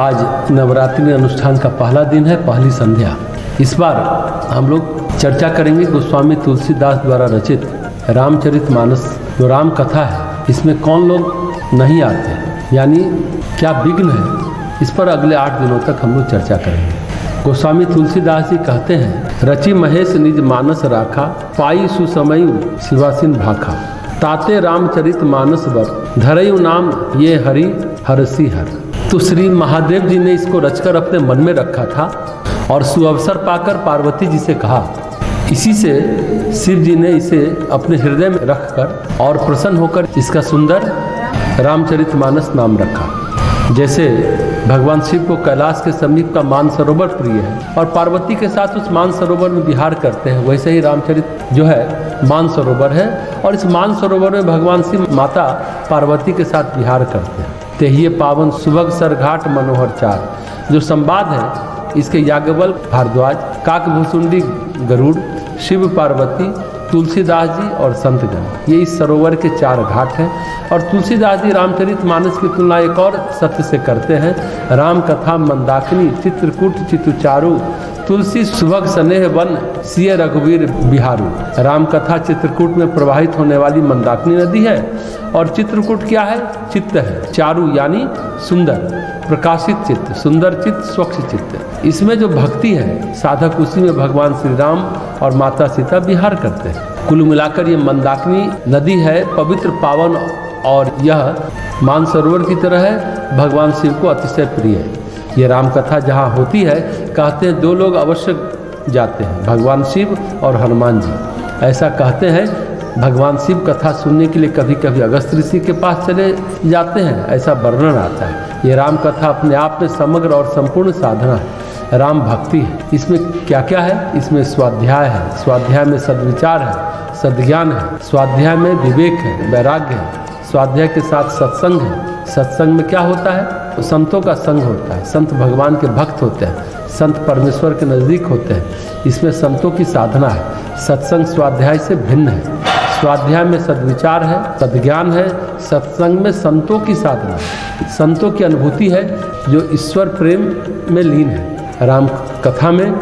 आज नवरात्रि अनुष्ठान का पहला दिन है, पहली संध्या। इस बार हम लोग चर्चा करेंगे गोस्वामी तुलसीदास द्वारा रचित रामचरितमानस जो राम कथा है, इसमें कौन लोग नहीं आते, यानी क्या विघ्न है, इस पर अगले 8 दिनों तक हम लोग चर्चा करेंगे। गोस्वामी तुलसीदास जी कहते हैं, रचि महेश निज मानस राखा, पाई सुसमयु शिवासिन भाखा, ताते रामचरित मानस वर, धरयु नाम ये हरि हरसी हर। तो श्री महादेव जी ने इसको रचकर अपने मन में रखा था और सुअवसर पाकर पार्वती जी से कहा। इसी से शिव जी ने इसे अपने हृदय में रखकर और प्रसन्न होकर इसका सुंदर रामचरितमानस नाम रखा। जैसे भगवान शिव को कैलाश के समीप का मानसरोवर प्रिय है और पार्वती के साथ उस मानसरोवर में विहार करते हैं, वैसे ही रामचरित जो है मानसरोवर है और इस मानसरोवर में भगवान शिव माता पार्वती के साथ विहार करते हैं। तेहिए पावन सुभग सरघाट मनोहर चार, जो संवाद है इसके याज्ञवल्क्य भारद्वाज, काकभूषुंडी गरुड़, शिव पार्वती, तुलसीदास जी और संतगण, ये इस सरोवर के 4 घाट हैं। और तुलसीदास जी रामचरितमानस की तुलना एक और सत्य से करते हैं, राम कथा मंदाकिनी चित्रकूट चितुचारू, तुलसी सुभग स्नेह वन सिय रघुवीर बिहारू। राम कथा चित्रकूट में प्रवाहित होने वाली मंदाकिनी नदी है और चित्रकूट क्या है? चित्त है। चारू यानी सुंदर, प्रकाशित चित्त, सुंदर चित्त, स्वच्छ चित्त। इसमें जो भक्ति है, साधक उसी में भगवान श्री राम और माता सीता विहार करते हैं। कुल मिलाकर ये मंदाकिनी नदी है, पवित्र, पावन और यह मानसरोवर की तरह है, भगवान शिव को अतिशय प्रिय है। ये राम कथा जहाँ होती है, कहते हैं 2 लोग अवश्य जाते हैं, भगवान शिव और हनुमान जी। ऐसा कहते हैं भगवान शिव कथा सुनने के लिए कभी कभी अगस्त ऋषि के पास चले जाते हैं, ऐसा वर्णन आता है। ये राम कथा अपने आप में समग्र और संपूर्ण साधना है, राम भक्ति है। इसमें क्या क्या है? इसमें स्वाध्याय है, स्वाध्याय में सद्विचार है, सद्ज्ञान है, स्वाध्याय में विवेक है, वैराग्य है, स्वाध्याय के साथ सत्संग है। सत्संग में क्या होता है? तो संतों का संग होता है, संत भगवान के भक्त होते हैं, संत परमेश्वर के नज़दीक होते हैं। इसमें संतों की साधना है। सत्संग स्वाध्याय से भिन्न है। स्वाध्याय में सद्विचार है, सद्ज्ञान है, सत्संग में संतों की साधना है, संतों की अनुभूति है जो ईश्वर प्रेम में लीन है। राम कथा में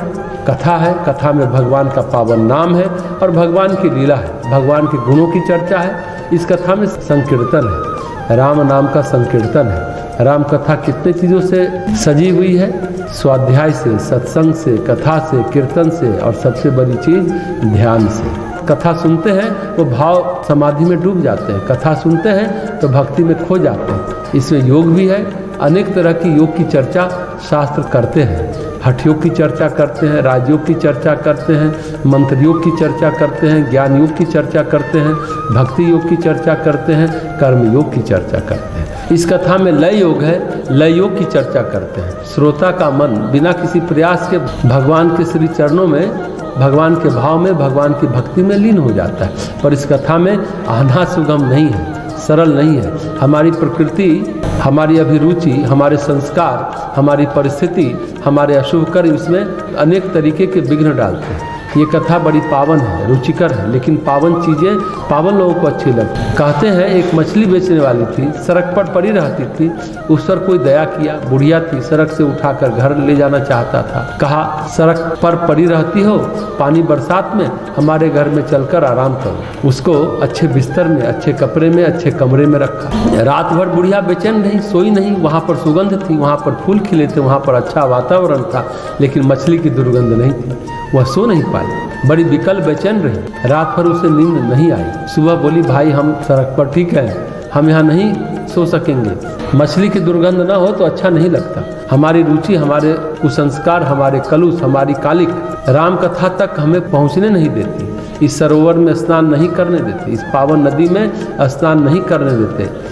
कथा है, कथा में भगवान का पावन नाम है और भगवान की लीला है, भगवान के गुणों की चर्चा है। इस कथा में संकीर्तन है, राम नाम का संकीर्तन है। राम कथा कितने चीज़ों से सजी हुई है? स्वाध्याय से, सत्संग से, कथा से, कीर्तन से और सबसे बड़ी चीज़ ध्यान से। कथा सुनते हैं वो भाव समाधि में डूब जाते हैं, कथा सुनते हैं तो भक्ति में खो जाते हैं। इसमें योग भी है, अनेक तरह की योग की चर्चा शास्त्र करते हैं। हठ योग की चर्चा करते हैं, राजयोग की चर्चा करते हैं, मंत्र योग की चर्चा करते हैं, ज्ञान योग की चर्चा करते हैं, भक्ति योग की चर्चा करते हैं, कर्म योग की चर्चा करते हैं। इस कथा में लय योग है, लय योग की चर्चा करते हैं। श्रोता का मन बिना किसी प्रयास के भगवान के श्री चरणों में, भगवान के भाव में, भगवान की भक्ति में लीन हो जाता है। पर इस कथा में आना सुगम नहीं है, सरल नहीं है। हमारी प्रकृति, हमारी अभिरुचि, हमारे संस्कार, हमारी परिस्थिति, हमारे अशुभ कर्म इसमें अनेक तरीके के विघ्न डालते हैं। ये कथा बड़ी पावन है, रुचिकर है, लेकिन पावन चीज़ें पावन लोगों को अच्छी लगती। कहते हैं एक मछली बेचने वाली थी, सड़क पर पड़ी रहती थी, उस पर कोई दया किया, बुढ़िया थी, सड़क से उठाकर घर ले जाना चाहता था। कहा सड़क पर पड़ी रहती हो, पानी बरसात में, हमारे घर में चलकर आराम करो। उसको अच्छे बिस्तर में, अच्छे कपड़े में, अच्छे कमरे में रखा। रात भर बुढ़िया बेचैन नहीं, सोई नहीं। वहाँ पर सुगंध थी, वहाँ पर फूल खिले थे, वहाँ पर अच्छा वातावरण था, लेकिन मछली की दुर्गंध नहीं थी। वह सो नहीं पाई, बड़ी विकल बेचैन रही। रात भर उसे नींद नहीं आई। सुबह बोली भाई हम सड़क पर ठीक है, हम यहाँ नहीं सो सकेंगे, मछली की दुर्गंध ना हो तो अच्छा नहीं लगता। हमारी रुचि, हमारे कुसंस्कार, हमारे कलुष, हमारी कालिक राम कथा तक हमें पहुँचने नहीं देती। इस सरोवर में स्नान नहीं करने देते, इस पावन नदी में स्नान नहीं करने देते।